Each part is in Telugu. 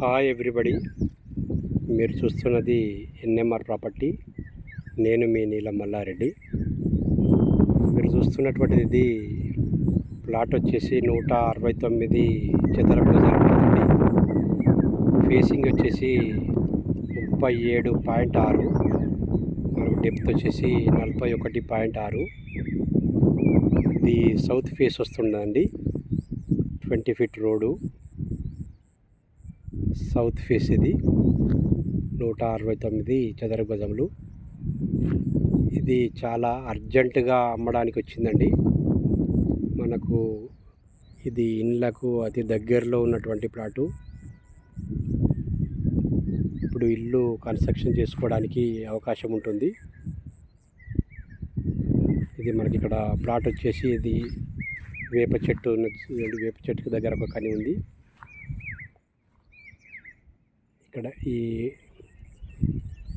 హాయ్ ఎవ్రీబడి, మీరు చూస్తున్నది ఎన్ఎంఆర్ ప్రాపర్టీ. నేను మీ నీలం మల్లారెడ్డి. మీరు చూస్తున్నటువంటిది ఇది ప్లాట్ వచ్చేసి 169 చదరపు గజాలు ఉంటుందండి. ఫేసింగ్ వచ్చేసి 37.6, మనకు డెప్త్ వచ్చేసి 41.6. ఇది సౌత్ ఫేస్ వస్తుందండి. 20 ఫీట్ రోడ్డు సౌత్ ఫేస్. ఇది 169 చదరపు గజములు. ఇది చాలా అర్జెంటుగా అమ్మడానికి వచ్చిందండి. మనకు ఇది ఇళ్ళకు అతి దగ్గరలో ఉన్నటువంటి ప్లాటు. ఇప్పుడు ఇల్లు కన్స్ట్రక్షన్ చేసుకోవడానికి అవకాశం ఉంటుంది. ఇది మనకి ఇక్కడ ప్లాట్ వచ్చేసి ఇది వేప చెట్టుకు దగ్గర ఒక కని ఉంది. ఇక్కడ ఈ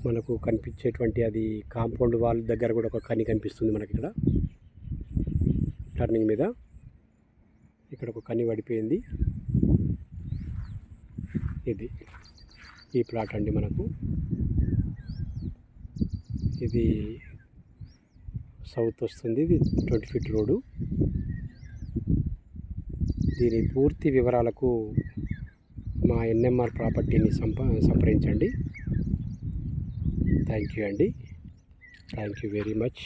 మనకు కనిపించేటువంటి అది కాంపౌండ్ వాల్ దగ్గర కూడా ఒక కని కనిపిస్తుంది మనకి. ఇక్కడ టర్నింగ్ మీద ఇక్కడ ఒక కని పడిపోయింది. ఇది ఈ ప్లాట్ అండి. మనకు ఇది సౌత్ వస్తుంది. ఇది 20 ఫీట్ రోడ్డు. దీని పూర్తి వివరాలకు మా ఎన్ఎంఆర్ ప్రాపర్టీని సంప్రదించండి. థ్యాంక్ యూ అండి. Thank you very much.